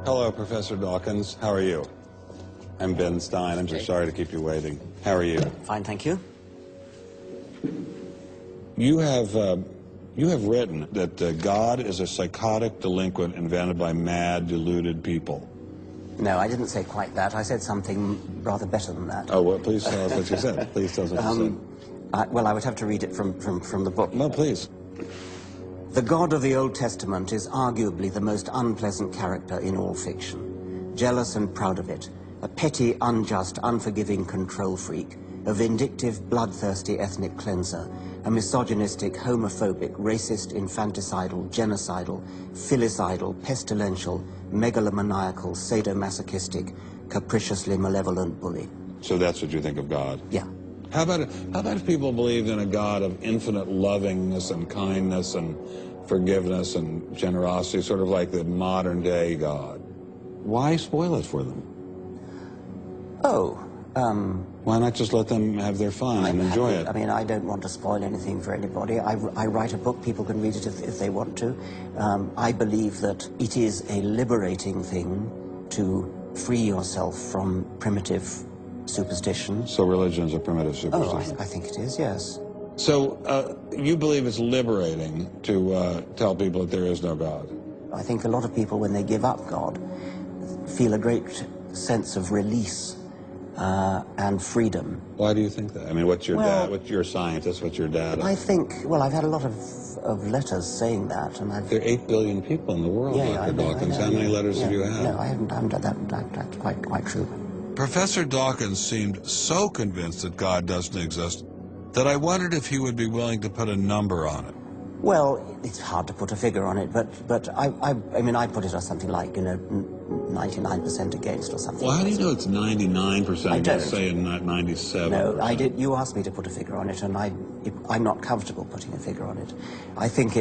Hello, Professor Dawkins. How are you? I'm Ben Stein. I'm so sorry to keep you waiting. How are you? Fine, thank you. You have written that God is a psychotic delinquent invented by mad, deluded people. No, I didn't say quite that. I said something rather better than that. Oh, well, please tell us what you said. Please tell us what you said. Well, I would have to read it from the book. No, please. The God of the Old Testament is arguably the most unpleasant character in all fiction. Jealous and proud of it, a petty, unjust, unforgiving control freak, a vindictive, bloodthirsty ethnic cleanser, a misogynistic, homophobic, racist, infanticidal, genocidal, filicidal, pestilential, megalomaniacal, sadomasochistic, capriciously malevolent bully. So that's what you think of God? Yeah. How about if people believed in a God of infinite lovingness and kindness and forgiveness and generosity, sort of like the modern-day God? Why spoil it for them? Why not just let them have their fun and enjoy it? I mean, I don't want to spoil anything for anybody. I write a book, people can read it if they want to. I believe that it is a liberating thing to free yourself from primitive superstition. So religion is a primitive superstition? Oh, I think it is, yes. So you believe it's liberating to tell people that there is no God? I think a lot of people, when they give up God, feel a great sense of release and freedom. Why do you think that? I mean, what's your dad? What's your scientist? What's your dad? I think, well, I've had a lot of letters saying that, and there are 8 billion people in the world, Dr. Dawkins. How many letters have you had? No, I haven't done that. That's quite true. Professor Dawkins seemed so convinced that God doesn't exist that I wondered if he would be willing to put a number on it. Well, it's hard to put a figure on it, but I mean, I put it as something like, 99% against or something. Well, how do you know it's 99% against, say, and not 97%? No, I did. You asked me to put a figure on it, and I'm not comfortable putting a figure on it. I think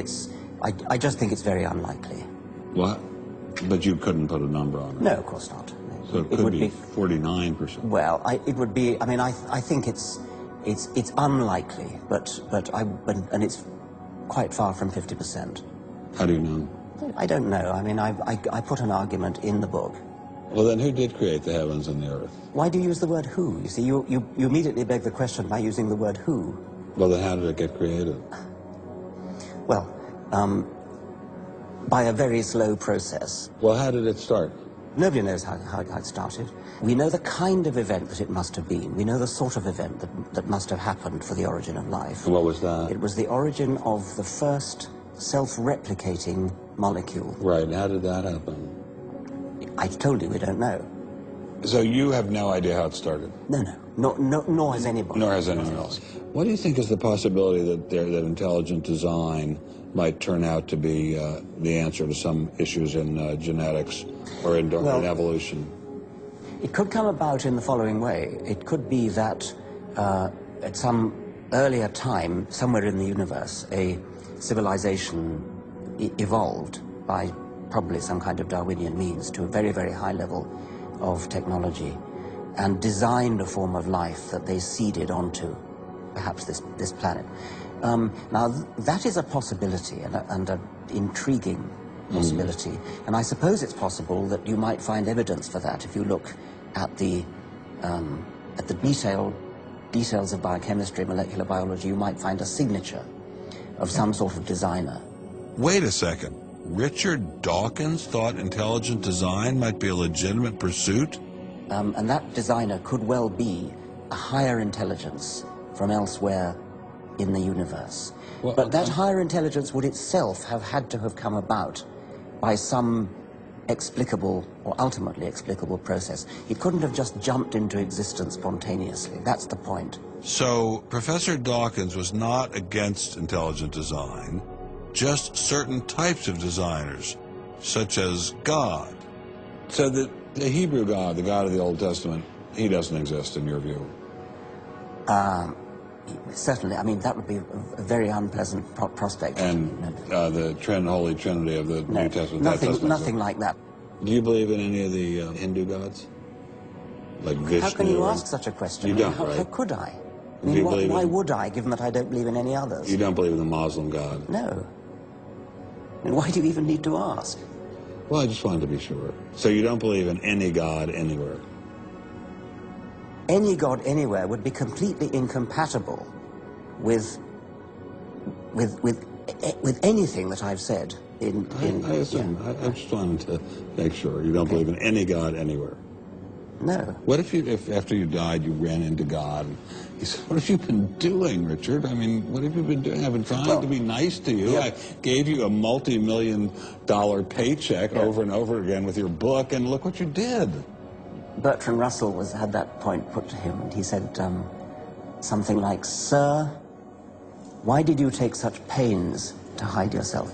I just think it's very unlikely. What? But you couldn't put a number on it? No, of course not. So it could be 49%. Well, it would be. I mean, I think it's unlikely, but it's quite far from 50%. How do you know? I don't know. I mean, I put an argument in the book. Well, then who did create the heavens and the earth? Why do you use the word who? You see, you immediately beg the question by using the word who. Well, then how did it get created? Well, by a very slow process. Well, how did it start? Nobody knows how it started. We know the kind of event that it must have been. We know the sort of event that must have happened for the origin of life. And what was that? It was the origin of the first self-replicating molecule. Right. How did that happen? I told you we don't know. So you have no idea how it started? No, nor has anybody. Nor has anyone else. What do you think is the possibility that intelligent design might turn out to be the answer to some issues in genetics or in evolution? It could come about in the following way. It could be that at some earlier time, somewhere in the universe, a civilization evolved by probably some kind of Darwinian means to a very, very high level of technology and designed a form of life that they seeded onto perhaps this planet. Now, that is a possibility and an intriguing possibility. And I suppose it's possible that you might find evidence for that if you look at the details of biochemistry, molecular biology. You might find a signature of some sort of designer. Wait a second. Richard Dawkins thought intelligent design might be a legitimate pursuit? And that designer could well be a higher intelligence from elsewhere in the universe. Well, but that higher intelligence would itself have had to have come about by some explicable or ultimately explicable process. It couldn't have just jumped into existence spontaneously. That's the point. So Professor Dawkins was not against intelligent design, just certain types of designers, such as God. So the Hebrew God, the God of the Old Testament, he doesn't exist in your view? Certainly. I mean, that would be a very unpleasant prospect. And the Holy Trinity of the New Testament? Nothing like that. Do you believe in any of the Hindu gods? Like Vishnu? How can you ask such a question? You don't, right? How could I? I mean, why would I, given that I don't believe in any others? You don't believe in the Muslim God? No. I mean, why do you even need to ask? Well, I just wanted to be sure. So you don't believe in any God anywhere? Any God anywhere would be completely incompatible with anything that I've said. I assume. Yeah. I just wanted to make sure you don't believe in any God anywhere. No. What if after you died you ran into God and he said, "What have you been doing, Richard? I mean, what have you been doing? I've been trying to be nice to you. Yeah. I gave you a multi-million-dollar paycheck over and over again with your book, and look what you did." Bertrand Russell had that point put to him, and he said something like, "Sir, why did you take such pains to hide yourself?"